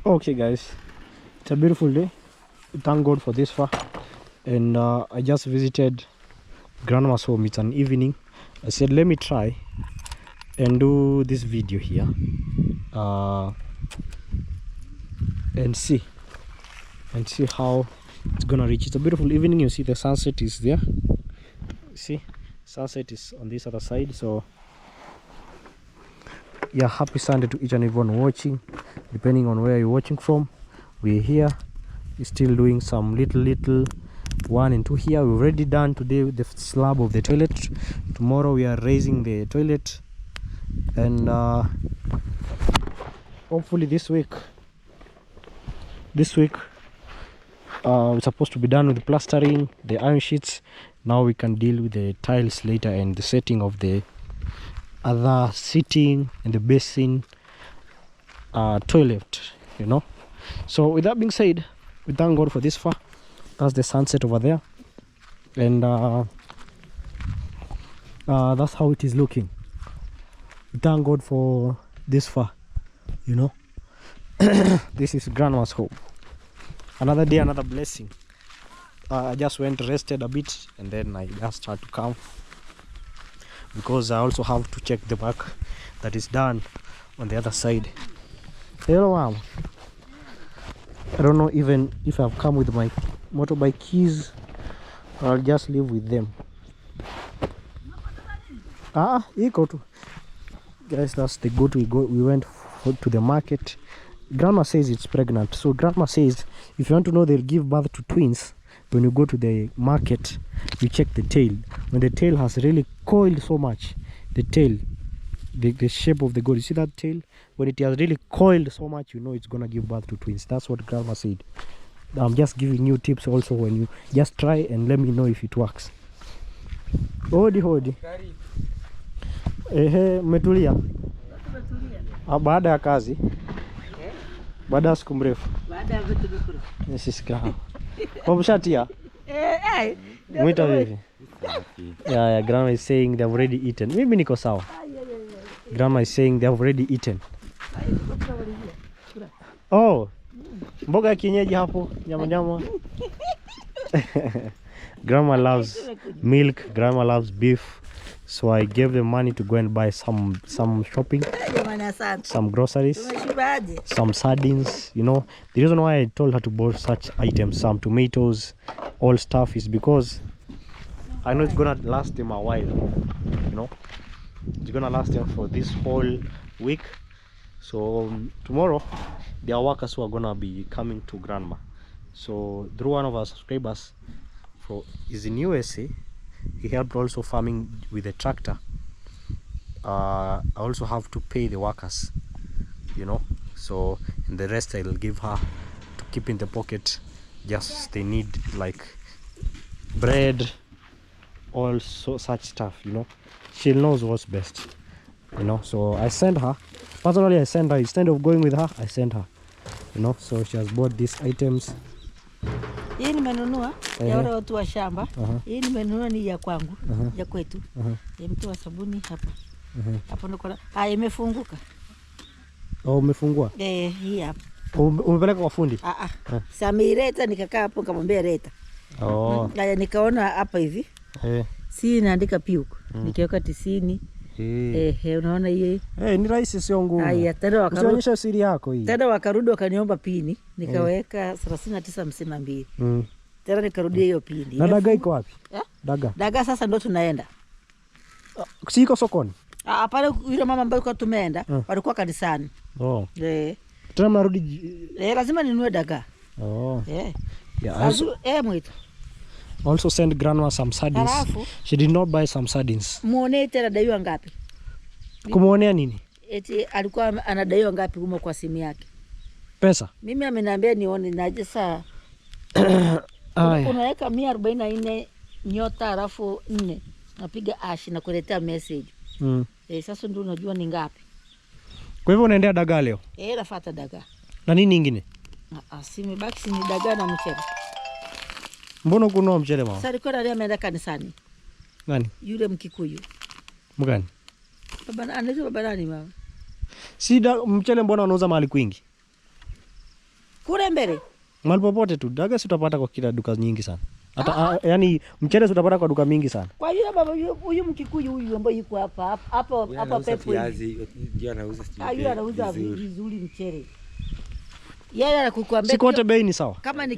Okay guys, it's a beautiful day. Thank God for this far. And I just visited grandma's home. It's an evening. I said let me try and do this video here and see how it's gonna reach. It's a beautiful evening. You see the sunset is there. See, sunset is on this other side. So yeah, happy Sunday to each and everyone watching, depending on where you're watching from. We're here, we're still doing some little 1 and 2 here. We've already done today the slab of the toilet. Tomorrow we are raising the toilet, and hopefully this week we're supposed to be done with the plastering, the iron sheets. Now we can deal with the tiles later and the setting of the other seating and the basin toilet, you know. So with that being said, we thank God for this far. That's the sunset over there, and that's how it is looking. We thank God for this far, you know. This is grandma's home. Another day, another blessing. I just went rested a bit, and then I just start to come, because I also have to check the work that is done on the other side. Hello, mom. I don't know even if I've come with my motorbike keys, or I'll just leave with them. Equal to guys, that's the goat we went to the market. Grandma says it's pregnant, so grandma says if you want to know they'll give birth to twins, when you go to the market, you check the tail. When the tail has really coiled so much, the tail, the shape of the goat, you see that tail? When it has really coiled so much, you know it's gonna give birth to twins. That's what grandma said. I'm just giving you tips also, when you just try and let me know if it works. Hodi. Umetulia? Baada ya kazi? Baada ya siku mrefu? Baada ya vitu vikuru. Nisisikia. Wamshatia? Mwita vipi? Yeah, grandma is saying they've already eaten. Mimi niko sawa. Grandma is saying they've already eaten. Oh, mboga ya kienyeji hapo, nyama. Grandma loves milk, grandma loves beef. So I gave them money to go and buy some shopping, some groceries, some sardines, you know. The reason why I told her to buy such items, some tomatoes, all stuff, is because I know it's gonna last them a while, you know. It's gonna last them for this whole week. So tomorrow there are workers who are gonna be coming to grandma. So through one of our subscribers is in USA. He helped also farming with the tractor. I also have to pay the workers, you know. So and the rest I'll give her to keep in the pocket. Just they need like bread, also such stuff, you know. She knows what's best, you know. So I send her personally. I send her, instead of going with her, I send her, you know. So she has bought these items. Hii nimenunua ya wale watu wa shamba. Hii nimenunua ni ya kwangu, ya kwetu. Mtu wa sabuni hapa. Hapo ndo imefunguka. Oh, umefungua? Hii hapa. Umepeleka kwa fundi? Samireta nikakaa hapo nikamwambia leta. Oh. Nikaona hapa hivi. Si naandika piuko. Nikiweka 90. Unaona hii? Ni rahisi, sio ngumu. Haya, tena wakarudi. Usionyeshe siri yako hii. Tena wakarudi wakaniomba pini, nikaweka 39.52. Tena nikarudia hiyo pini. Na dagaa iko wapi? Dagaa sasa ndo tunaenda. Siko sokoni? Pale yule mama ambaye kwa tumeenda, walikuwa kanisani. Oh. Tena mnarudi? Lazima ninunue dagaa. Oh. Yeah. Mwita. Also send grandma some sardines. She did not buy some sardines. Muone tena daiwa ngapi? Kumuonea nini? Eti alikuwa anadaiwa ngapi huko kwa simu yake? Pesa? Mimi ameniambia nione naje saa. Unaweka 144 nyota alafu 4. Napiga ash na kuletea message. Sasa ndio unajua ni ngapi. Kwa hivyo unaendea dagaa leo? Nafuata dagaa. Na nini nyingine? Simi baki ni dagaa na mchele. Mbona kununua mchele mama? Sasa alikuwa ameenda kanisani. Nani? Yule Mkikuyu. Mgani? Baba anaitwa baba nani mama? Mchele mbona unauza mahali kwingi? Kule mbele. Mahali popote tu. Dagaa si utapata kwa kila duka nyingi sana. Hata yani mchele utapata kwa duka mingi sana. Kwa hiyo baba huyu Mkikuyu huyu ambaye yuko hapa pepo viazi ndio anauza sijui. Yeye anauza vizuri mchele. Yeye anakukuambia Sikote bei ni sawa. Kama ni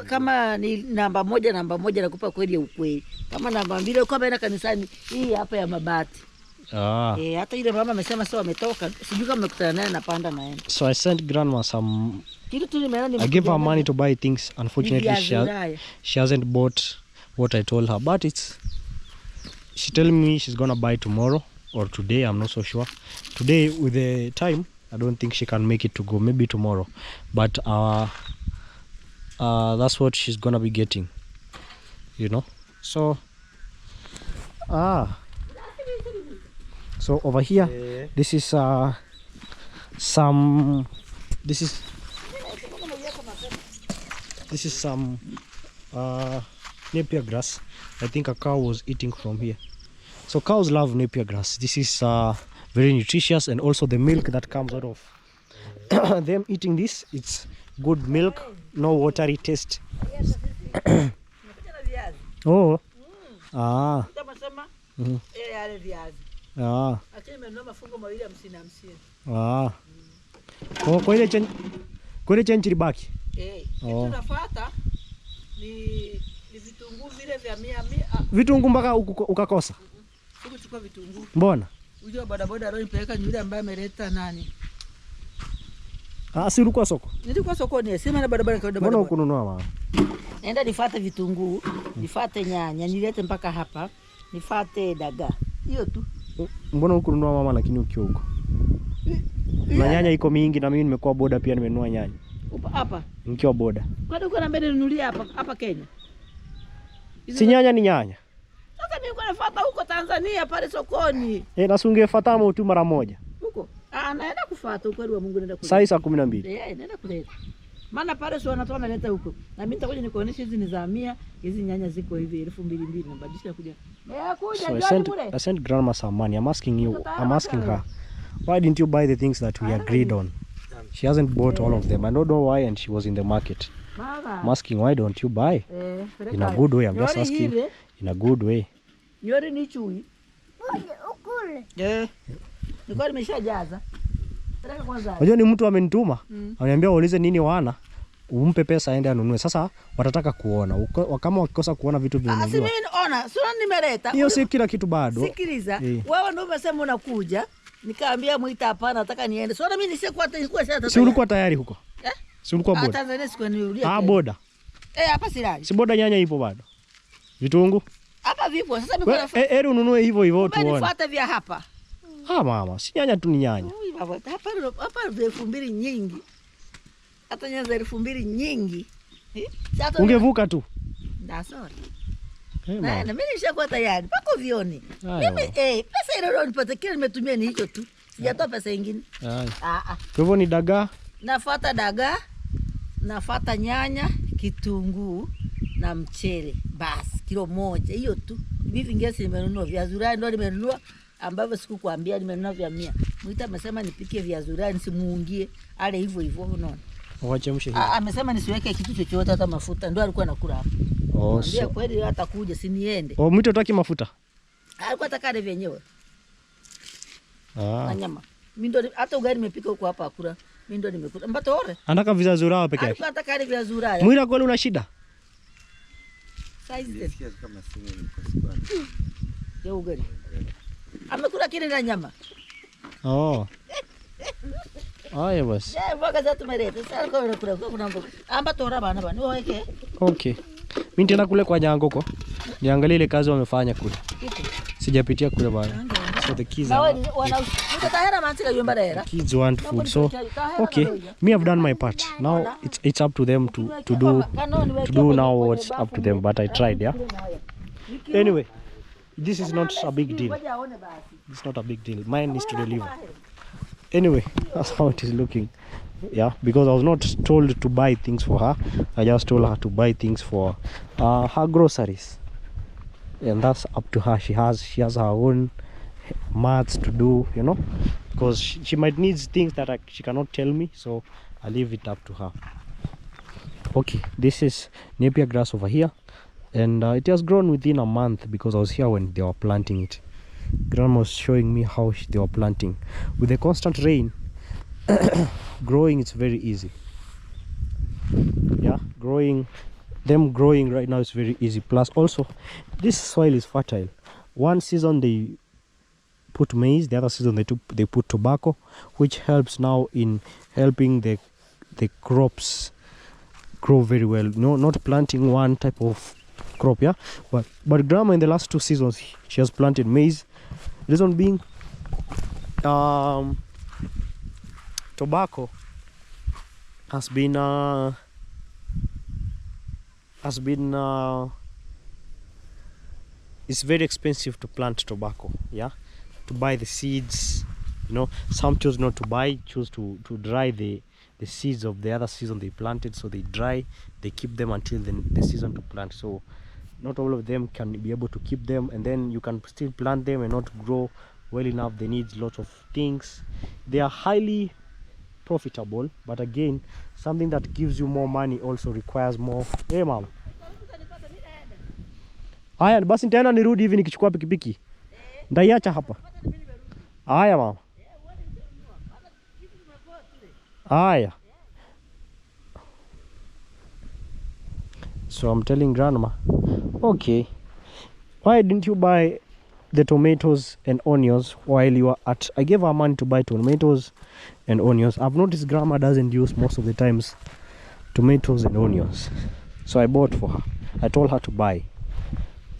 kama ni namba moja nakupa kweli ya ukweli. Kama namba 2 kama ina kanisani hii hapa ya mabati. Hata ile mama amesema sio ametoka. Sijui kama mkutana naye napanda naenda. So I sent grandma some. I gave her money to buy things. Unfortunately, she hasn't bought what I told her. But she telling me she's gonna buy tomorrow or today. I'm not so sure. Today with the time, I don't think she can make it to go. Maybe tomorrow. But that's what she's gonna be getting. You know. So so over here, this is some. This is some napier grass. I think a cow was eating from here. So cows love napier grass. This is very nutritious, and also the milk that comes out of them eating this, it's good milk, no watery taste. Oh. Kwa ile chenchi baki. Tunafuata ni vitunguu vile vya 100. Vitunguu mpaka ukakosa. Sikuchukua vitunguu. Mbona? Ujua bodaboda leo nipeleka yule ambaye ameleta nani? Si ulikuwa soko? Nilikuwa sokoni, sema na bodaboda kaenda bodaboda. Mbona hukununua mama? Nenda nifuate vitunguu, nifuate nyanya, nilete mpaka hapa, nifuate dagaa. Hiyo tu. Mbona hukununua mama lakini ukiwa huko? Na nyanya iko mingi na mimi nimekuwa boda pia nimenunua nyanya. Hapa? Nikiwa boda. Kwani uko na mbele nunulia hapa Kenya? Si nyanya ni nyanya. Sasa mimi niko nafuata huko Tanzania pale sokoni. Na sungefuata tu mara moja. Huko. Naenda kufuata ukweli wa Mungu naenda kuleta. Saa 12. Naenda kuleta. Maana pale sio wanatoa naleta huko. Na mimi nitakuja nikuonesha hizi ni za 100, hizi nyanya ziko hivi 2200 na badilisha kuja. I sent grandma some money. I'm asking her, why didn't you buy the things that we agreed on? She hasn't bought all of them. I don't know why, and she was in the market. I'm asking, why don't you buy? In a good way. I'm just asking in a good way. Nyori ni chui. Nilikuwa nimeshajaza. Peleka kwanza. Unajua ni mtu amenituma. Ananiambia uulize nini wana, umpe pesa aende anunue. Sasa watataka kuona. Kama wakikosa kuona vitu vinunua. Si mimi naona, sio nimeleta. Hiyo si kila kitu bado. Sikiliza. Wewe ndio umesema unakuja. Nikaambia Mwita hapana, nataka niende. Sio mimi nilikuwa sasa. Si ulikuwa tayari huko? Si ulikuwa boda? Tanzania siku nirudia. Boda. Hapa silali. Si boda nyanya ipo bado. Vitunguu? Hapa vipo. Sasa mimi eri ununue hivyo tuone. Nifuate vya hapa. Mama, si nyanya tu ni nyanya. Hapa 2000 nyingi. Hata nyanya 2000 nyingi. Ungevuka tu. Sorry. Na mimi nishakuwa tayari. Pako vioni. Mimi pesa ile ndio nipate kile nimetumia ni hicho tu. Sijatoa pesa nyingine. Kwa hivyo ni dagaa. Nafuata dagaa. Nafuata nyanya, kitunguu na mchele. Basi kilo moja hiyo tu. Hivi vingine nimenunua viazi ulaya ndio nimenunua ambavyo sikukuambia nimenunua vya 100. Mwita amesema nipike viazi ulaya nisimuungie. Ale hivyo unaona. Wachemshe hivi. Amesema nisiweke kitu chochote hata mafuta. Ndio alikuwa anakula hapo. Ndio kweli hata kuja si niende. Mwita utaki mafuta? Alikuwa atakale vyenyewe. Na nyama. Mimi ndio hata ugali nimepika huko hapa akula. Mimi ndio nimekuta. Mbato ore. Anataka viazi ulaya peke yake. Alikuwa atakale viazi ulaya. Mwita kweli una shida? Size kama sisi kwa sababu. Ya ugali. Amekula kile na nyama. Haya basi. Mboga za tumeleta. Sasa kwa unakula kuna mboga. Amba tora bana bana. Weke. Okay. Mimi tena kule kwa Nyangoko. Niangalie ile kazi wamefanya kule. Sijapitia kule bana. So the kids want food. So okay, me have done my part. Now it's up to them to do now what's up to them, but I tried, yeah. Anyway, this is not a big deal. It's not a big deal. Mine is to deliver. Anyway, that's how it is looking. Yeah, because I was not told to buy things for her. I just told her to buy things for her groceries, and that's up to her. She has her own maths to do, you know, because she might need things that she cannot tell me, so I leave it up to her. Okay, this is napier grass over here, and it has grown within a month because I was here when they were planting it. Grandma was showing me how they were planting. With the constant rain, growing it's very easy. Yeah, growing right now is very easy. Plus also this soil is fertile. One season they put maize, the other season they put tobacco, which helps now in helping the crops grow very well. No, not planting one type of crop, yeah, but grandma in the last 2 seasons she has planted maize. Reason being, tobacco has been it's very expensive to plant tobacco, yeah, to buy the seeds. You know, some choose not to buy, choose to dry the seeds of the other season they planted, so they dry, they keep them until the season to plant. So not all of them can be able to keep them, and then you can still plant them and not grow well enough. They need lots of things. They are highly profitable, but again, something that gives you more money also requires more. Hey mama, haya basi nitaenda nirudi hivi nikichukua pikipiki ndaiacha hapa. Haya mama, haya. So I'm telling grandma, okay, why didn't you buy the tomatoes and onions while you were at... I gave her money to buy tomatoes and onions. I've noticed grandma doesn't use most of the times tomatoes and onions, so I bought for her. I told her to buy,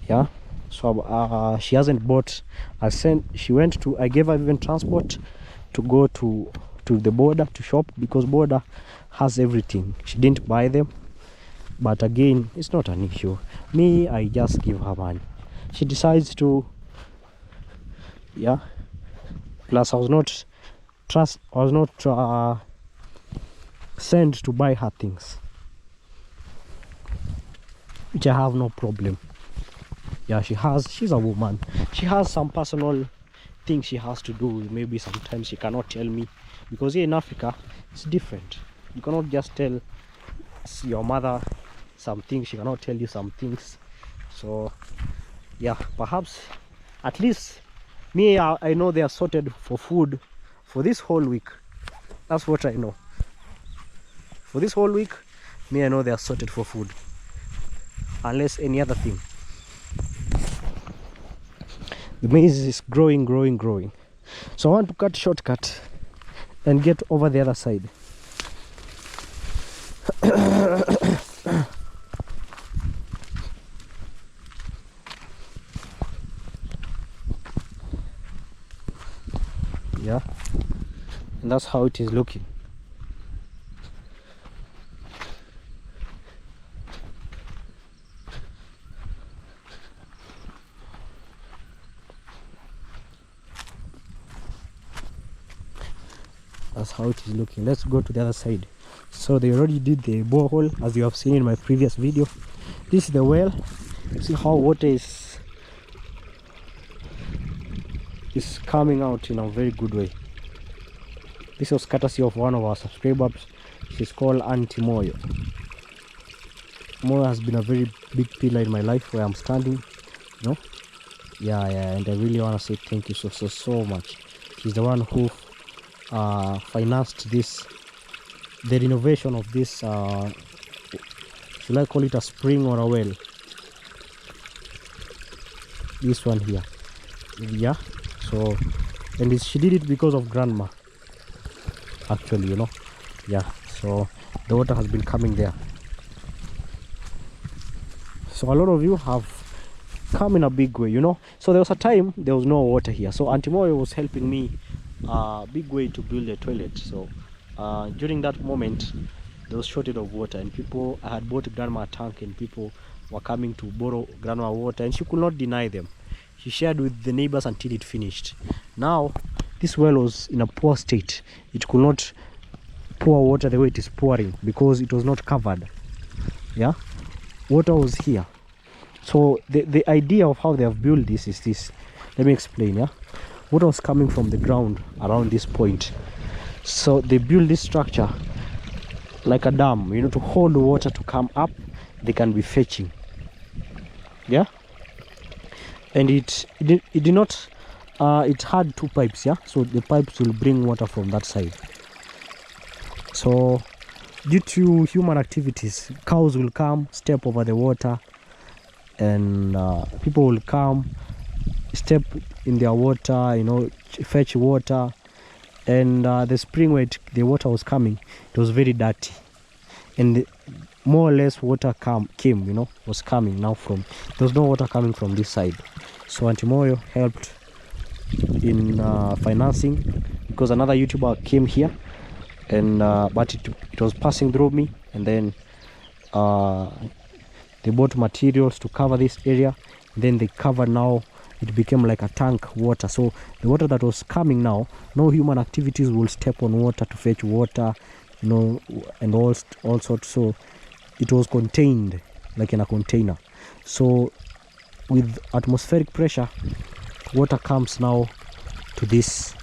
yeah. So she hasn't bought. I gave her even transport to go to the border to shop, because border has everything. She didn't buy them, but again, it's not an issue. Me, I just give her money. She decides to, yeah. Plus I was not sent to buy her things, which I have no problem. Yeah, she's a woman. She has some personal things she has to do. Maybe sometimes she cannot tell me, because here in Africa it's different. You cannot just tell your mother some things, she cannot tell you some things. So yeah, perhaps at least me, I know they are sorted for food for this whole week. That's what I know. For this whole week, me, I know they are sorted for food, unless any other thing. The maize is growing. So I want to cut shortcut and get over the other side. Yeah, and that's how it is looking. That's how it is looking. Let's go to the other side. So they already did the borehole, as you have seen in my previous video. This is the well. See how water is coming out in a very good way. This was courtesy of one of our subscribers. She's called Auntie Moyo. Moyo has been a very big pillar in my life where I'm standing, you know. Yeah, and I really want to say thank you so much. She's the one who financed the renovation of this, should I call it a spring or a well? This one here, yeah. So, and she did it because of grandma, actually, you know. Yeah, so the water has been coming there. So a lot of you have come in a big way, you know. So there was a time there was no water here, so Auntie Moyo was helping me a big way to build a toilet. So during that moment there was shortage of water, and I had bought grandma a tank, and people were coming to borrow grandma water, and she could not deny them. She shared with the neighbors until it finished. Now this well was in a poor state. It could not pour water the way it is pouring because it was not covered. Yeah, water was here. So the idea of how they have built this is this. Let me explain. Yeah, water was coming from the ground around this point, so they built this structure like a dam, you know, to hold the water to come up. They can be fetching. Yeah, and it did not it had 2 pipes. Yeah, so the pipes will bring water from that side. So due to human activities, cows will come, step over the water, and people will come, step in their water, you know, fetch water. And the spring where the water was coming, it was very dirty, and more or less water came, you know, was coming now from, there was no water coming from this side. So Auntie Moyo helped in financing, because another YouTuber came here, and but it was passing through me, and then they bought materials to cover this area. Then they covered, now it became like a tank water. So the water that was coming now, no human activities will step on water to fetch water, you know, and all sorts. So it was contained like in a container. So with atmospheric pressure, water comes now to this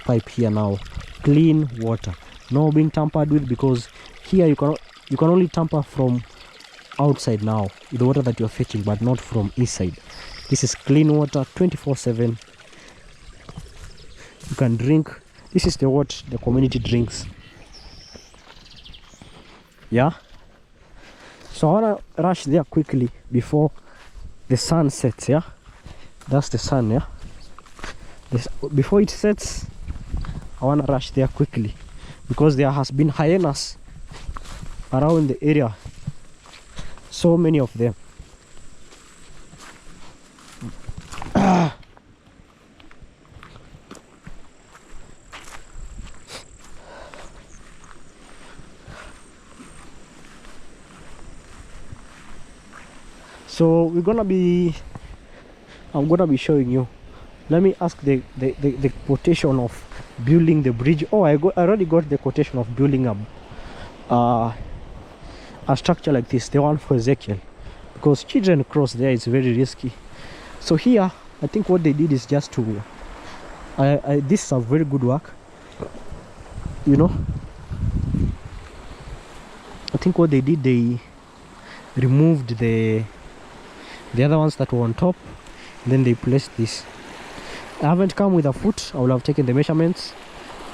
pipe here now, clean water, no being tampered with, because here you can only tamper from outside now with the water that you're fetching, but not from inside. This is clean water 24/7. You can drink. This is what the community drinks. Yeah, so I want to rush there quickly before the sun sets. Yeah, that's the sun. Yeah, before it sets, I want to rush there quickly, because there has been hyenas around the area, so many of them. So I'm gonna be showing you. Let me ask the quotation of building the bridge. Oh, I already got the quotation of building a structure like this, the one for Ezekiel, because children cross there, it's very risky. So here I think what they did is just to this is a very good work, you know. I think what they did, they removed the other ones that were on top, and then they placed this. I haven't come with a foot. I will have taken the measurements.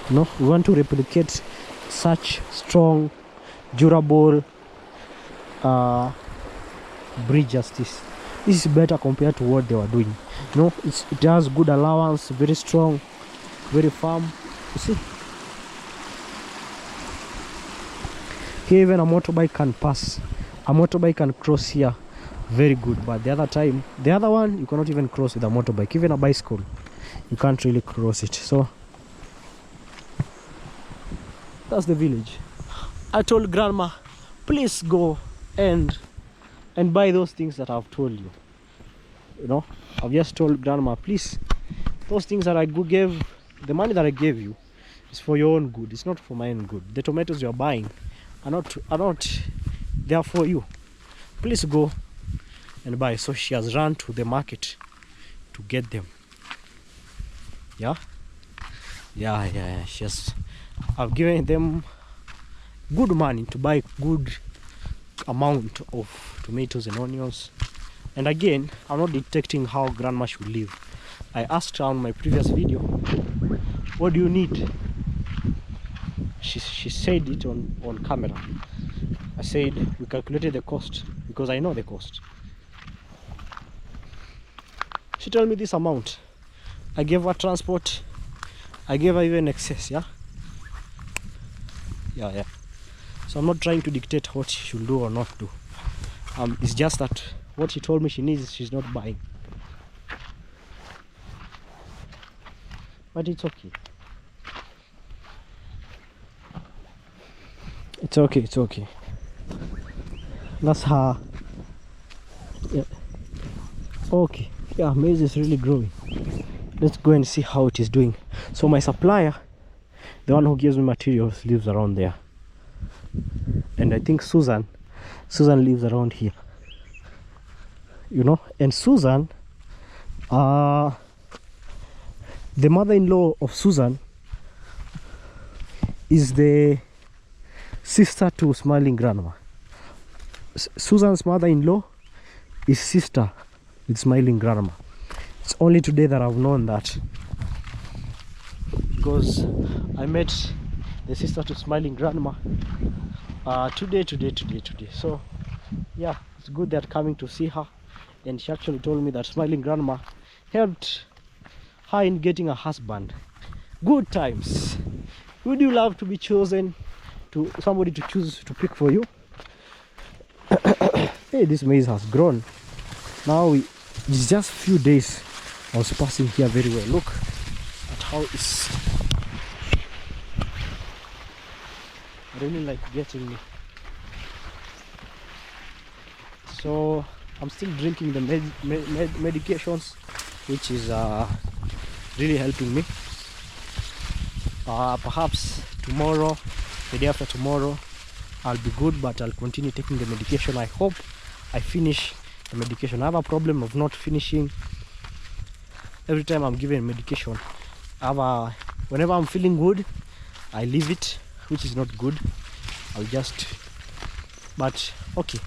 You know, we want to replicate such strong, durable bridge as this. This is better compared to what they were doing. You know, it has good allowance, very strong, very firm. You see, here even a motorbike can pass. A motorbike can cross here, very good. But the other one, you cannot even cross with a motorbike. Even a bicycle, you can't really cross it. So that's the village. I told Grandma, please go and buy those things that I've told you. You know, I've just told Grandma, please, those things that I gave, the money that I gave you is for your own good. It's not for my own good. The tomatoes you're buying are not there for you. Please go and buy. So she has run to the market to get them. Yeah. I've given them good money to buy good amount of tomatoes and onions. And again, I'm not detecting how Grandma should live. I asked her on my previous video, what do you need? She said it on camera. I said we calculated the cost, because I know the cost. She told me this amount. I gave her transport. I gave her even excess. Yeah. So I'm not trying to dictate what she should do or not do. It's just that what she told me she needs, she's not buying. But it's okay. It's okay. That's her. Yeah. Okay. Yeah, maize is really growing. Let's go and see how it is doing. So my supplier, the one who gives me materials, lives around there. And I think Susan lives around here. You know, and Susan, the mother-in-law of Susan is the sister to Smiling Grandma. Susan's mother-in-law is sister with Smiling Grandma. It's only today that I've known that, because I met the sister to Smiling Grandma today. So yeah, it's good that coming to see her, and she actually told me that Smiling Grandma helped her in getting a husband. Good times. Would you love to be chosen, to somebody to choose to pick for you? Hey, this maize has grown. Now it's just few days I was passing here very well. Look at how it's really like getting me. So I'm still drinking the medications, which is really helping me. Perhaps tomorrow, the day after tomorrow, I'll be good, but I'll continue taking the medication. I hope I finish the medication. I have a problem of not finishing. Every time I'm given medication, whenever I'm feeling good, I leave it, which is not good. I'll just, but okay,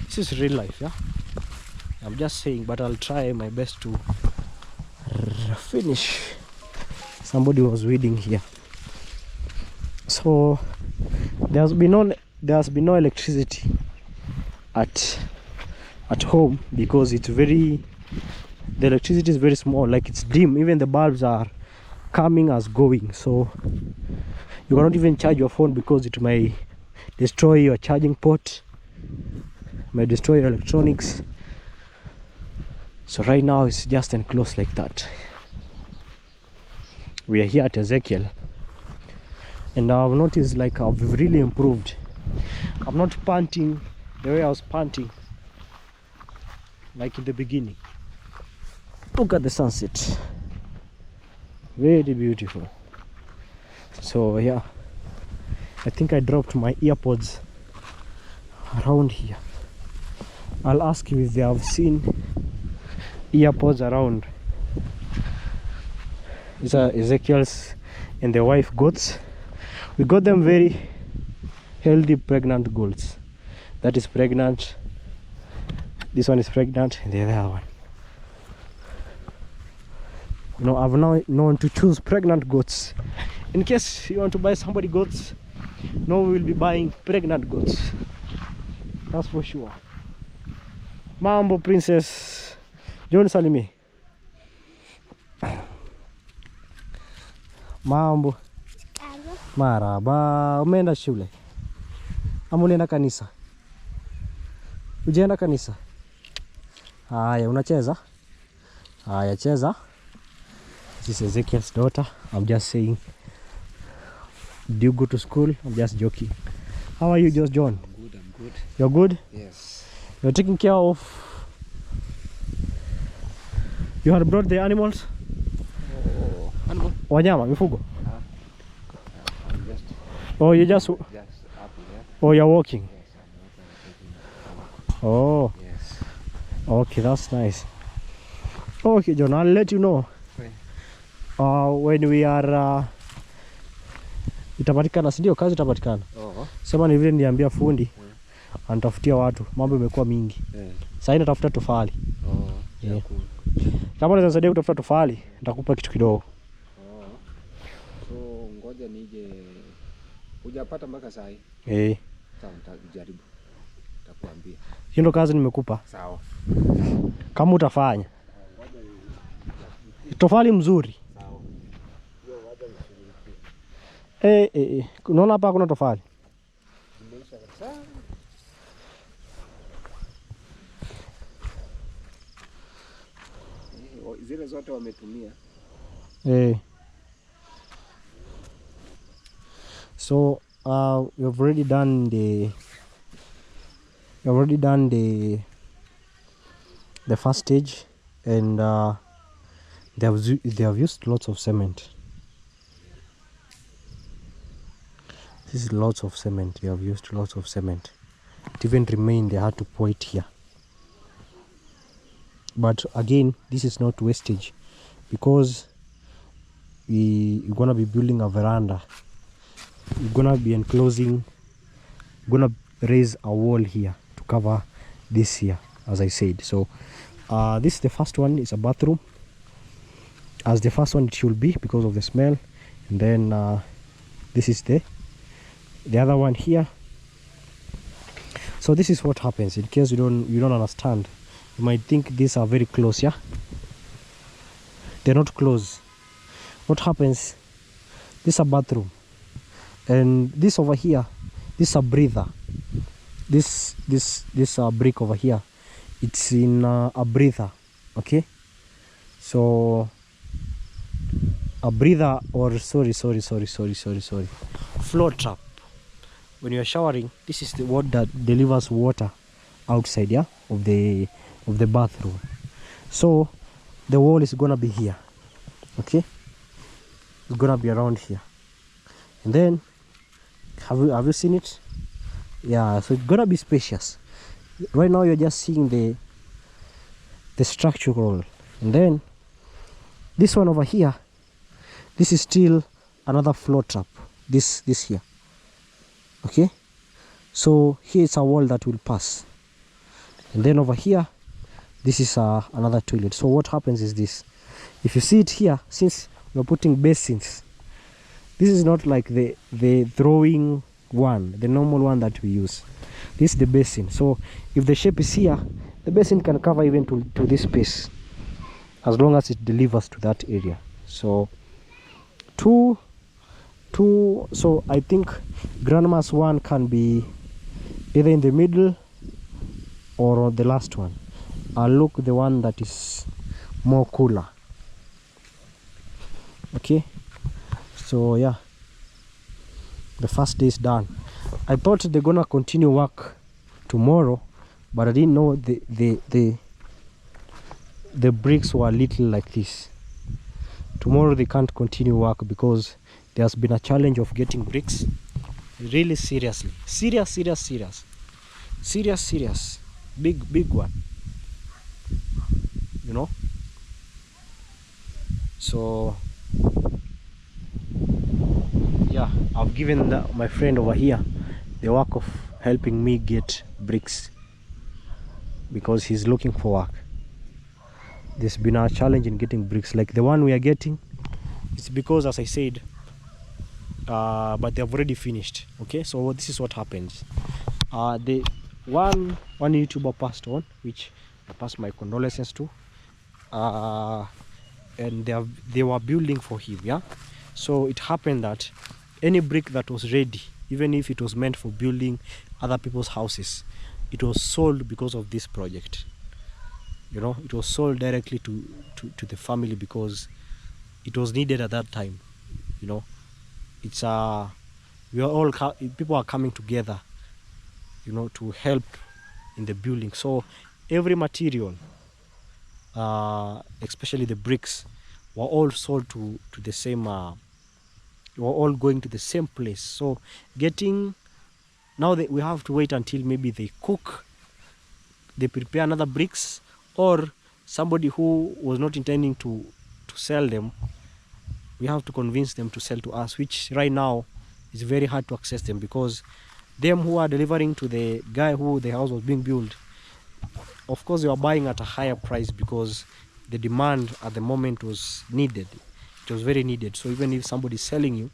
this is real life, yeah. I'm just saying, but I'll try my best to finish. Somebody was reading here. So there's been no electricity at home, because the electricity is very small, like it's dim. Even the bulbs are coming as going, so you cannot even charge your phone, because it may destroy your charging port, may destroy your electronics. So right now it's just enclosed like that. We are here at Ezekiel, and I've noticed like I've really improved. I'm not panting the way I was panting like in the beginning. Look at the sunset, very beautiful. So yeah, I think I dropped my earpods around here. I'll ask you if they have seen earpods around. These are Ezekiel's and the wife goats. We got them very healthy pregnant goats. That is pregnant, this one is pregnant, and the other one. You know, I've now known to choose pregnant goats. In case you want to buy somebody goats, no, we will be buying pregnant goats. That's for sure. Mambo princess. John Salimi. Mambo. Maraba. Umeenda shule? Ama ulienda kanisa? Ujaenda kanisa? Haya, unacheza? Haya, cheza. This is Ezekiel's daughter. I'm just saying, do you go to school? I'm just joking. How are you, just John? I'm good. You're good? Yes. You're taking care of... You had brought the animals? Oh, animal? Wanyama, mifugo? I'm just Oh, you just... up here. Oh, you're walking? Yes, I'm walking. Oh. Yes. Okay, that's nice. Okay, John, I'll let you know. When we are... itapatikana, si ndio? Kazi itapatikana. Sema ni vile niambia fundi anitafutia watu, mambo imekuwa mingi. Sasa natafuta tofali. Yeah. Cool. Kama unaweza nisaidia kutafuta tofali, nitakupa kitu kidogo. So ngoja nije. Hujapata mpaka saa hii? Sawa, nitajaribu. Nitakwambia. Hiyo ndo kazi nimekupa. Sawa. Kama utafanya. Tofali mzuri. Sawa. Unaona hapa kuna tofali? Imeisha kabisa. Zile zote wametumia. So we've already done the first stage, and they have used lots of cement. This is lots of cement. They have used lots of cement. It even remained, they had to pour it here. But again, this is not wastage, because we're gonna be building a veranda. We're gonna be enclosing gonna raise a wall here to cover this here, as I said. So this is the first one. It's a bathroom, as the first one it should be because of the smell. And then this is the other one here. So this is what happens in case you don't understand. You might think these are very close. Yeah, they're not close. What happens, this is a bathroom, and this over here, this is a breather. This brick over here, it's in a breather. Okay, so a breather, or sorry, floor trap. When you are showering, this is the what that delivers water outside, yeah, of the bathroom. So the wall is gonna be here. Okay, it's gonna be around here. And then have you seen it? Yeah, so it's gonna be spacious. Right now you're just seeing the structural. And then this one over here, this is still another floor trap. This here. Okay, so here is a wall that will pass. And then over here, this is another toilet. So what happens is this. If you see it here, since we're putting basins, this is not like the throwing one, the normal one that we use. This is the basin. So if the shape is here, the basin can cover even to this space, as long as it delivers to that area. So so I think grandma's one can be either in the middle or the last one. I'll look the one that is more cooler. Okay, so yeah, the first day is done. I thought they're gonna continue work tomorrow, but I didn't know the bricks were little like this. Tomorrow they can't continue work because there's been a challenge of getting bricks. Really seriously, serious, big one, you know. So yeah, I've given my friend over here the work of helping me get bricks because he's looking for work. There's been a challenge in getting bricks like the one we are getting. It's because, as I said, but they've already finished. Okay, so this is what happens. The one YouTuber passed on, which I passed my condolences to, and they were building for him. Yeah, so it happened that any brick that was ready, even if it was meant for building other people's houses, it was sold because of this project. You know, it was sold directly to the family because it was needed at that time. You know, it's people are coming together, you know, to help in the building. So every material, especially the bricks, were all sold to the same. Were all going to the same place. So now we have to wait until maybe they cook, they prepare another bricks, or somebody who was not intending to sell them, we have to convince them to sell to us, which right now is very hard to access them because them who are delivering to the guy who the house was being built, of course they were buying at a higher price because the demand at the moment was needed. It was very needed. So even if somebody is selling you,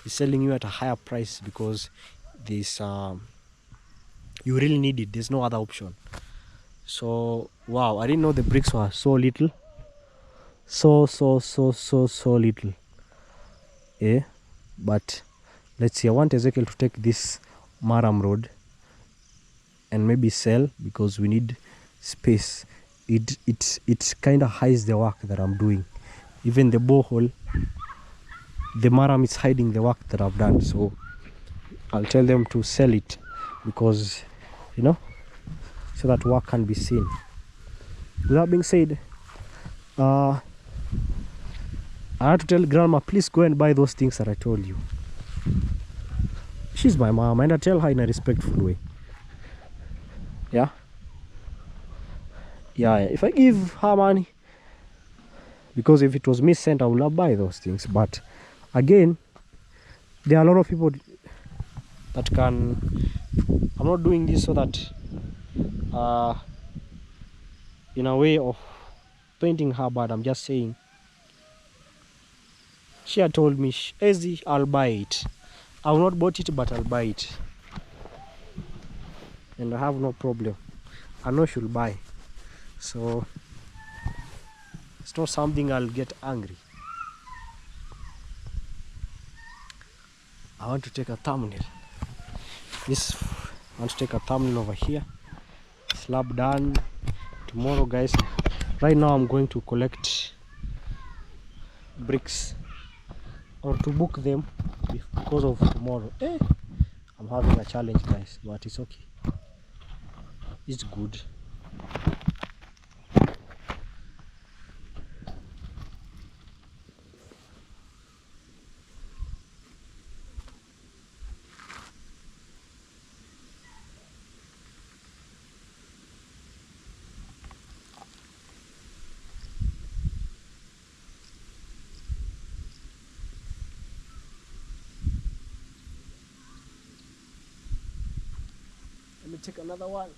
he's selling you at a higher price because this you really need it. There's no other option. So wow, I didn't know the bricks were so little. So little. Yeah, but let's see. I want Ezekiel to take this Maram road and maybe sell because we need space. It kind of hides the work that I'm doing. Even the borehole, the Maram is hiding the work that I've done. So I'll tell them to sell it because, you know, so that work can be seen. With that being said, I had to tell grandma, please go and buy those things that I told you. She's my mom, and I tell her in a respectful way. Yeah, if I give her money, because if it was me sent, I would not buy those things. But again, there are a lot of people that can, I'm not doing this so that in a way of painting her bad. I'm just saying, she had told me, Ezi, I'll buy it. I will not bought it, but I'll buy it, and I have no problem. I know she'll buy, so it's not something I'll get angry. I want to take a thumbnail. This, I want to take a thumbnail over here. Slab done. Tomorrow, guys, right now I'm going to collect bricks, or to book them because of tomorrow. I'm having a challenge, guys, but it's okay. It's good. Let me take another one.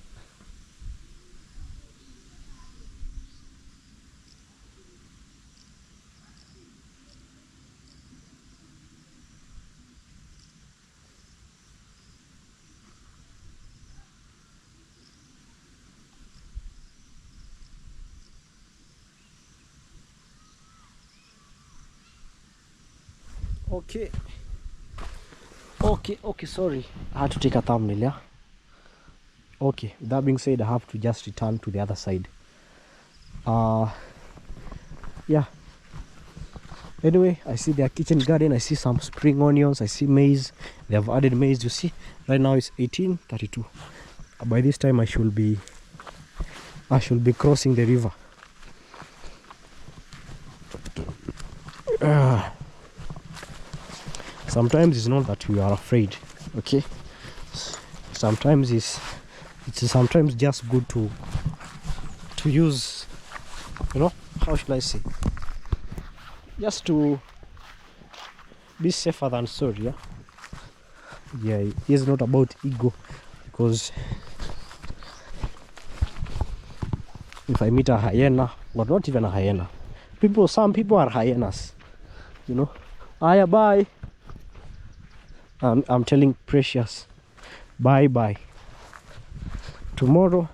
Okay, sorry, I had to take a thumbnail. Yeah, okay, that being said, I have to just return to the other side. Yeah, anyway, I see their kitchen garden. I see some spring onions. I see maize. They have added maize. You see, right now it's 18:32. By this time I should be crossing the river. Sometimes it's not that we are afraid, okay? Sometimes it's sometimes just good to use, you know, how should I say, just to be safer than sorry. Yeah, it's not about ego, because if I meet a hyena, or not even a hyena, some people are hyenas, you know. Bye. I'm telling Precious, bye. Tomorrow,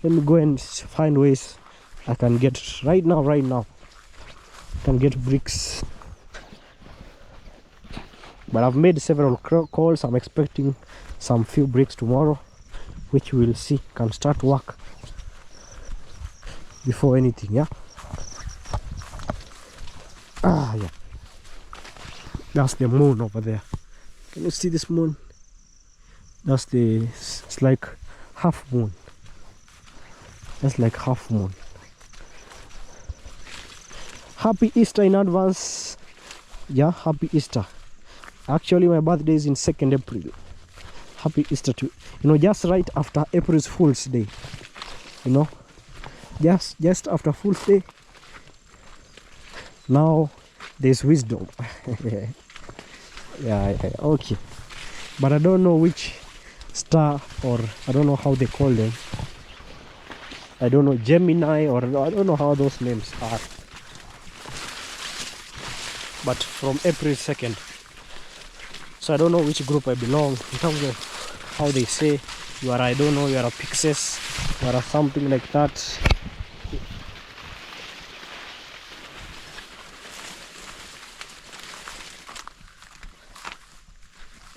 let me go and find ways I can get right now. I can get bricks, but I've made several calls. I'm expecting some few bricks tomorrow, which we will see can start work before anything. Yeah. Yeah. That's the moon over there. Can you see this moon? It's like half moon. That's like half moon. Happy Easter in advance. Yeah, happy Easter. Actually, my birthday is in 2nd April. Happy Easter to you know, just right after April's Fool's Day. You know, just after Fool's Day. Now there's wisdom. Yeah, okay, but I don't know which star, or I don't know how they call them. I don't know, Gemini, or I don't know how those names are. But from April 2nd, so I don't know which group I belong in terms of how they say you are. I don't know, you are a Pisces, you are something like that.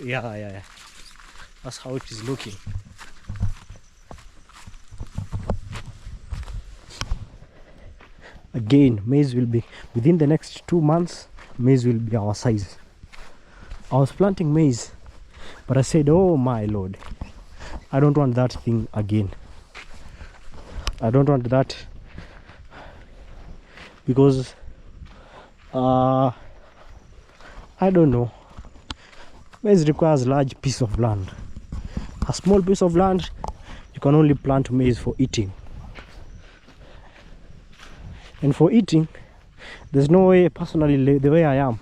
Yeah. That's how it is looking. Again, maize will be within the next 2 months. Maize will be our size. I was planting maize, but I said, oh my Lord, I don't want that thing again. I don't want that, because I don't know. Maize requires large piece of land. A small piece of land, you can only plant maize for eating. And for eating, there's no way, personally, the way I am,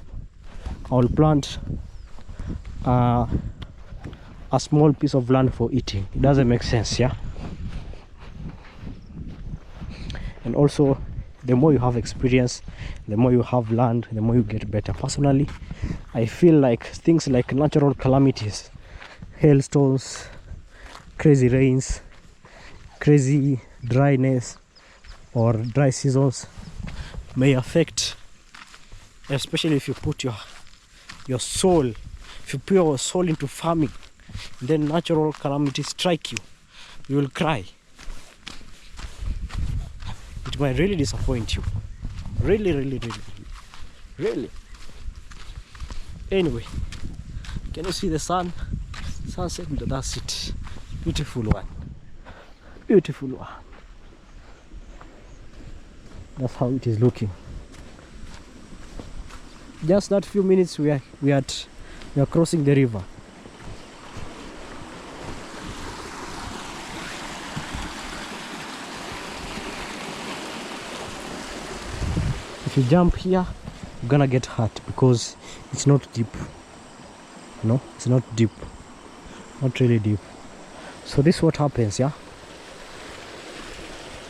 I will plant a small piece of land for eating. It doesn't make sense, yeah. And also, the more you have experience, the more you have land, the more you get better. Personally, I feel like things like natural calamities, hailstones, crazy rains, crazy dryness, or dry seasons may affect, especially if you put your soul, if you put your soul into farming, then natural calamities strike you, you will cry. It might really disappoint you. Really. Anyway, can you see the sun? Sunset, that's it. Beautiful one. That's how it is looking. Just that few minutes we are crossing the river. If you jump here, you're gonna get hurt because it's not deep. No, it's not deep. Not really deep. So this is what happens, yeah.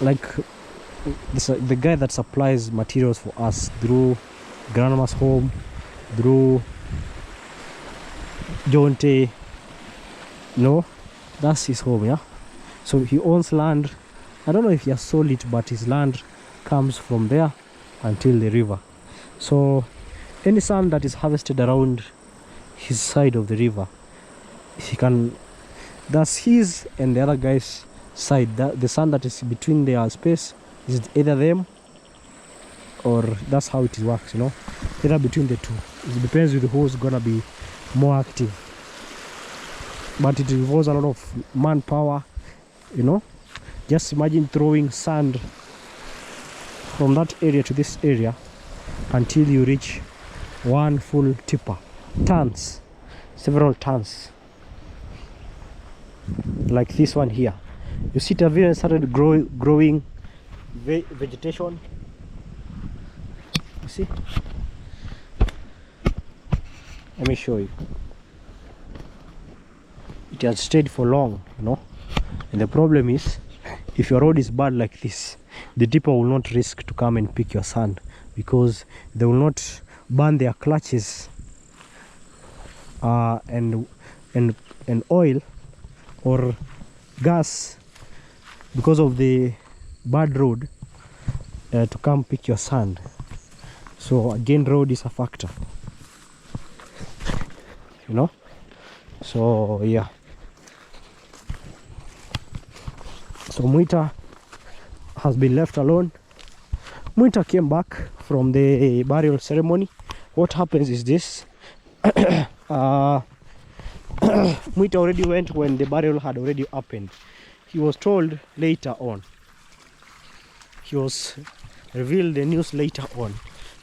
Like the guy that supplies materials for us through grandma's home, through Jonte, no, that's his home, yeah. So he owns land. I don't know if he has sold it, but his land comes from there until the river. So any sand that is harvested around his side of the river, he can, that's his and the other guy's side. That the sand that is between their space is either them, or that's how it works, you know, either between the two. It depends with who's gonna be more active, but it involves a lot of manpower, you know. Just imagine throwing sand from that area to this area until you reach one full tipper, tons, several tons, like this one here. You see, Tavian started growing vegetation. You see, let me show you. It has stayed for long, you know. And the problem is, if your road is bad like this, the dipper will not risk to come and pick your sand, because they will not burn their clutches and oil or gas because of the bad road to come pick your sand. So again, road is a factor, you know. So yeah, so Mwita has been left alone. Mwita came back from the burial ceremony. What happens is this. Mwita already went when the burial had already happened. He was told later on. He was revealed the news later on.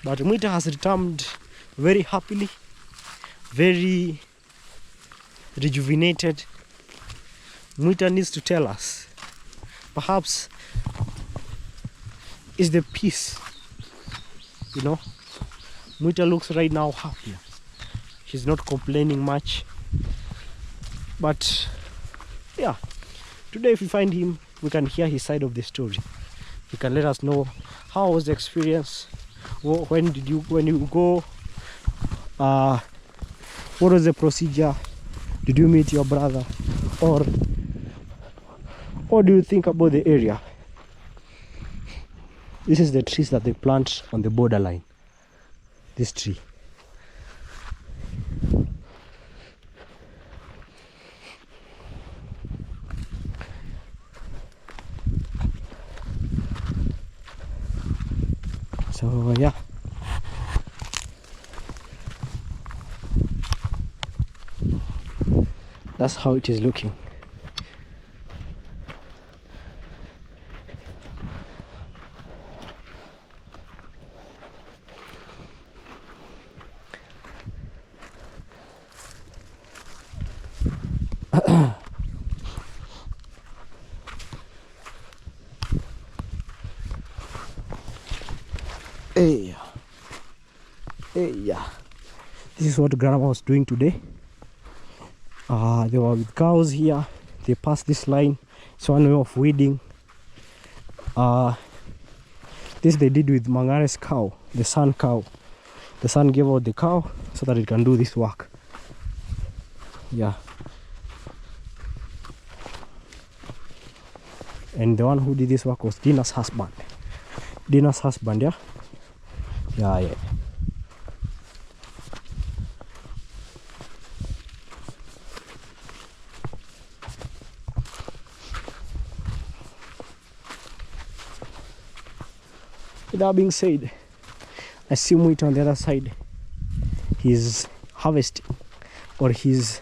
But Mwita has returned very happily, very rejuvenated. Mwita needs to tell us. Perhaps is the peace, you know. Mwita looks right now happier. She's not complaining much. But yeah, today if we find him, we can hear his side of the story. He can let us know how was the experience, when you go, what was the procedure, did you meet your brother, or what do you think about the area. This is the trees that they plant on the borderline. This tree. So yeah, that's how it is looking. Hey, yeah. This is what Grandma was doing today. They were with cows here. They passed this line. It's one way of weeding. This they did with Mangare's cow, the sun cow. The son gave out the cow so that it can do this work. Yeah. And the one who did this work was Dina's husband. Dina's husband, yeah? Yeah. With that being said, I see Mwita on the other side. He's harvesting, or he's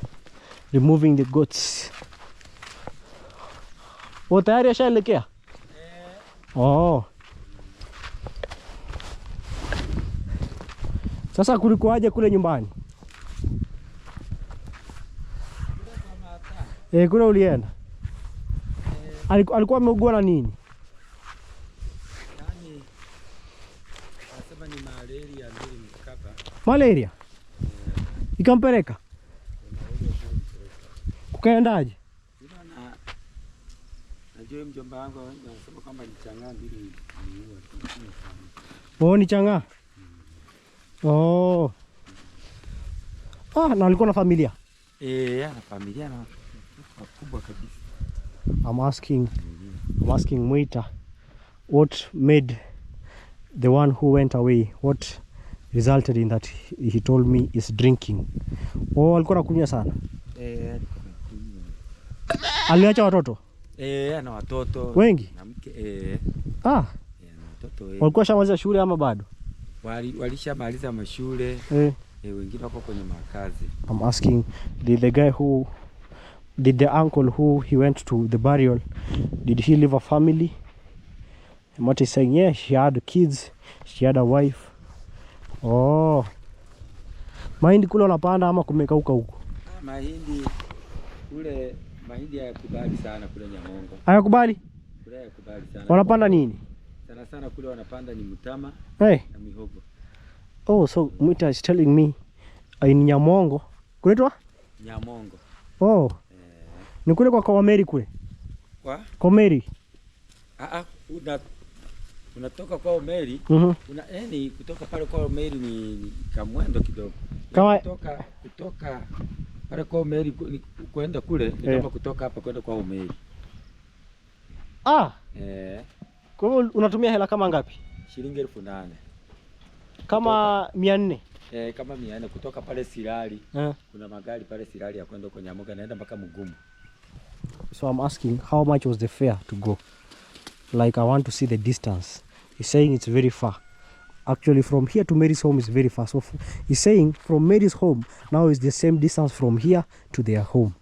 removing the goats. Tayari ashaelekea? Oh. Sasa kulikuwaje kule nyumbani? Kule ulienda? Alikuwa ameugua na nini? Nasema ni malaria ndio mkapa. Malaria? Ikampeleka? Kukaendaje? Najua mjomba wangu anasema kwamba ni chang'aa ndio niua. Oh, ni chang'aa? Oh. Na alikuwa na familia? Na familia na kubwa kabisa. I'm asking Mwita, what made the one who went away, what resulted in that he told me is drinking? Alikuwa anakunywa sana? Aliacha watoto? Ana watoto wengi? Na mke na watoto wengi. Walikuwa shamaliza shule ama bado? Walishamaliza mashule. Wengine wako kwenye makazi. I'm asking the guy who did, the uncle who he went to the burial, did he leave a family? And what he's saying, yeah, she had kids, she had a wife. Oh. Mahindi kule unapanda ama kumekauka huko? Mahindi kule, mahindi hayakubali sana kule Nyamongo. Hayakubali? Kule hayakubali sana. Wanapanda nini? Sana kule wanapanda ni mtama na mihogo. Oh, so Mwita is telling me in Nyamongo. Kunaitwa? Nyamongo. Oh. Ni kule kwa Meri kule? Kwa Meri? Unatoka kwa Meri, ni kutoka pale kwa Meri ni kamwendo kidogo. Kutoka pale kwa Meri kwenda kule ni kama kutoka hapa kwenda kwa Meri. Kwa hivyo unatumia hela kama ngapi? Shilingi 8,000. Kama 400? Kama 400 kutoka pale Sirari. Kuna magari pale Sirari ya kwenda kwa Nyamongo naenda mpaka Mugumu. So I'm asking, how much was the fare to go? Like, I want to see the distance. He's saying it's very far. Actually, from here to Mary's home is very far. So he's saying from Mary's home now is the same distance from here to their home.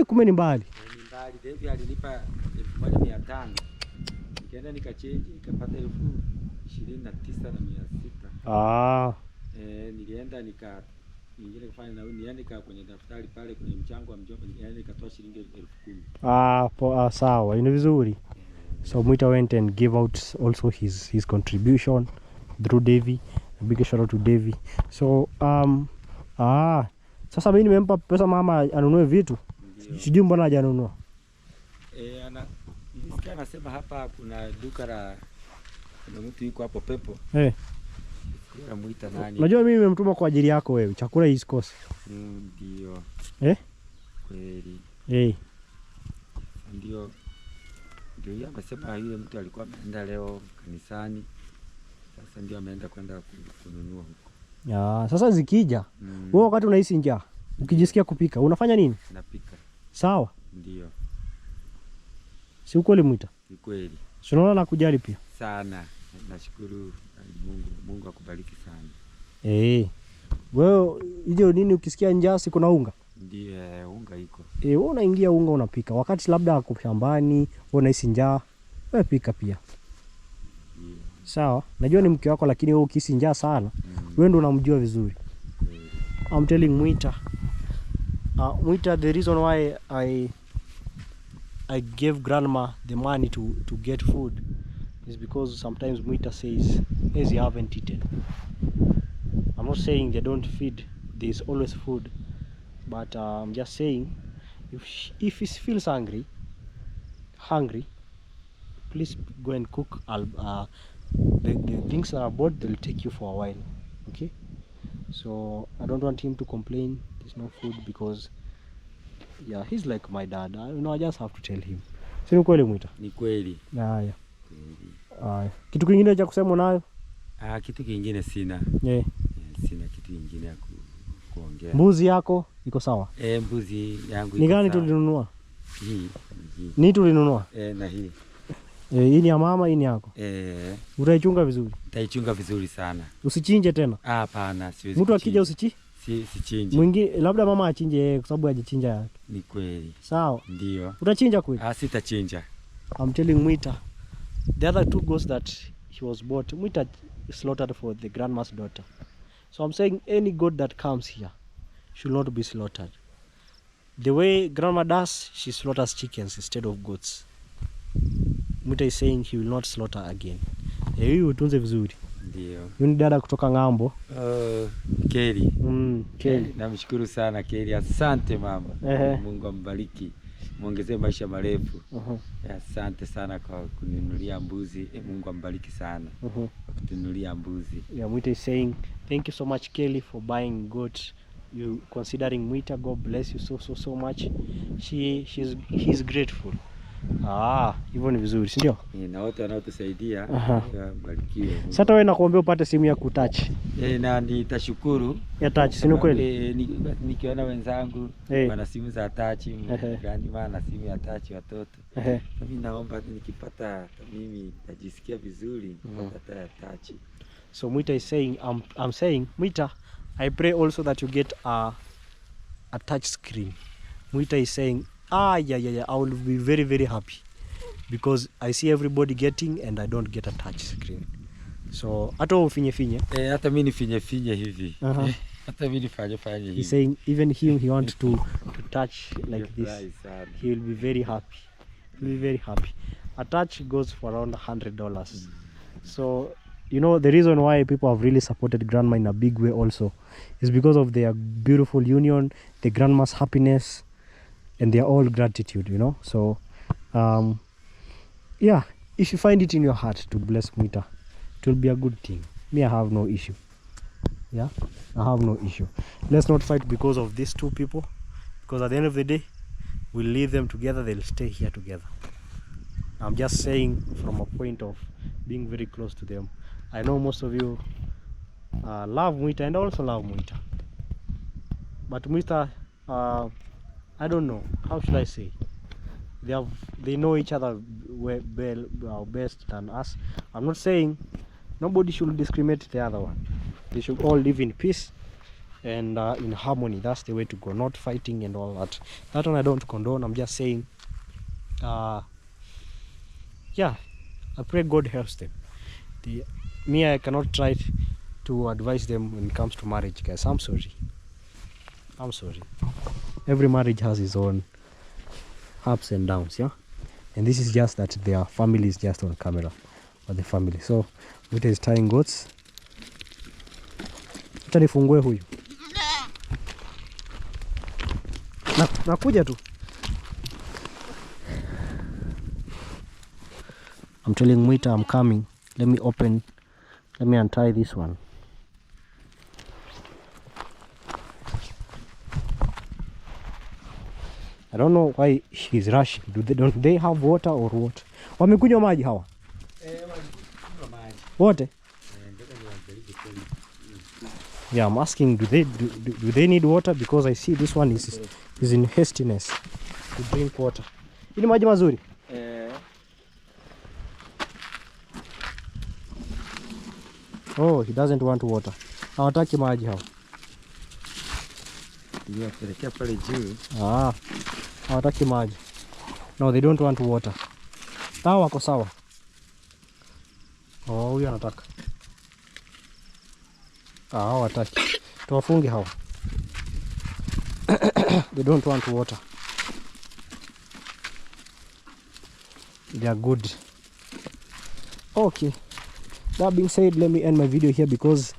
Kumbe ni mbali. Ni mbali. Devi alinipa 1,500. Nikaenda nikachange nikapata 29,600. Nilienda nyingine kufanya na niandika kwenye daftari pale kwenye mchango wa mjomba, nikatoa shilingi 10,000. Sawa, ni vizuri. So Mwita went and gave out also his contribution through Davy. A big shout out to Davy. So sasa mimi nimempa pesa mama anunue vitu. Sijui mbona hajanunua. Nilisikia anasema hapa kuna duka la kuna mtu yuko hapo pepo. Mwita nani? Unajua mimi nimemtuma kwa ajili yako wewe. Chakula isikose. Ndio. Kweli. Ndio yeye amesema yule mtu alikuwa ameenda leo kanisani. Sasa ndio ameenda kwenda kununua huko. Sasa zikija, wewe wakati unahisi njaa, ukijisikia kupika, unafanya nini? Napika. Sawa? Ndio. Si ukweli Mwita? Ni kweli. Unaona nakujali pia. Sana. Nashukuru Mungu akubariki sana. Wewe hiyo nini ukisikia njaa si kuna unga? Ndio, unga iko. Wewe unaingia unga unapika. Wakati labda uko shambani, wewe unahisi njaa, wewe pika pia. Sawa? Najua ni mke wako lakini wewe ukihisi njaa sana, wewe ndio unamjua vizuri. I'm telling Mwita. Mwita, the reason why I gave grandma the money to get food is because sometimes Mwita says, "As you haven't eaten." I'm not saying they don't feed. There is always food, but I'm just saying, if he feels hungry, please go and cook. The things that are bought, they'll take you for a while. Okay, so I don't want him to complain there's no food, because yeah, he's like my dad. I just have to tell him. Si ni kweli Mwita? Ni kweli. Haya. Haya. Kitu kingine cha kusema nayo? Kitu kingine sina. Yeah. Sina kitu kingine ya kuongea. Mbuzi yako iko sawa? Mbuzi yangu iko sawa. Ni gani tulinunua? Hii. Ni tulinunua? Na hii. Hii ni ya mama, hii ni yako? Utaichunga vizuri? Utaichunga vizuri sana. Usichinje tena? Hapana, siwezi. Mtu akija sichinje. Mwingine labda mama achinje kwa sababu hajichinja yake. Ni kweli. Sawa? Ndio. Utachinja kweli? Sitachinja. I'm telling Mwita, the other 2 goats that he was bought, Mwita slaughtered for the grandma's daughter. So I'm saying any goat that comes here should not be slaughtered. The way grandma does, she slaughters chickens instead of goats. Mwita is saying he will not slaughter again. Hii utunze vizuri. Ndio. Yuni dada kutoka ng'ambo. Keri. Keri. Namshukuru sana Keri. Asante mama. Mungu ambariki. Muongezee maisha marefu. Asante sana kwa kuninunulia mbuzi. Mungu ambariki sana. Kwa kutununulia mbuzi. Yeah, Mwita is saying thank you so much Kelly for buying goat. You considering Mwita, God bless you so much. He's grateful. Hivyo ni vizuri, si ndio? Na wote wanaotusaidia barikiwe. Sasa wewe nakuombea upate simu ya kutouch. Na nitashukuru. Ya touch, si kweli? Nikiona wenzangu wana simu za touch, grandma na simu ya touch watoto. Mimi naomba nikipata mimi nitajisikia vizuri kupata ya touch. So Mwita is saying, I'm saying, Mwita, I pray also that you get a touch screen. Mwita is saying, yeah, I will be very, very happy because I see everybody getting and I don't get a touch screen. So hata ufinye. Hata mimi nifinye hivi. Hata mimi nifanye hivi. He's saying even him, he wants to touch like this. He will be very happy. He will be very happy. A touch goes for around $100. So you know the reason why people have really supported grandma in a big way also is because of their beautiful union, the grandma's happiness, and their all gratitude, you know. So yeah, if you find it in your heart to bless Mwita, it will be a good thing. Me, I have no issue. Yeah, I have no issue. Let's not fight because of these 2 people, because at the end of the day we'll leave them together, they'll stay here together. I'm just saying from a point of being very close to them. I know most of you love Mwita and I also love Mwita, but Mwita, I don't know, how should I say, they know each other best than us. I'm not saying nobody should discriminate the other one. They should all live in peace and in harmony. That's the way to go, not fighting and all that. That one I don't condone. I'm just saying yeah, I pray God helps them. Me, I cannot try to advise them when it comes to marriage, guys. I'm sorry. Every marriage has its own ups and downs, yeah. And this is just that their family is just on camera, or the family. So Mwita is tying goats. Acha nifungue huyu. Nakuja tu. I'm telling Mwita I'm coming. Let me untie this one. I don't know why she's rushing. Don't they have water or what? Wamekunywa maji hawa? Wote? Yeah, I'm asking, do they need water? Because I see this one is in hastiness to drink water. Ini maji mazuri? Oh, he doesn't want water. Hawataki maji hawa. Pelekea pale juu. Hawataki maji. No, they don't want water. Hawa wako sawa. Huyu anataka. Hawataki. Tuwafunge hawa. They don't want water. They are good. Okay. That being said, let me end my video here because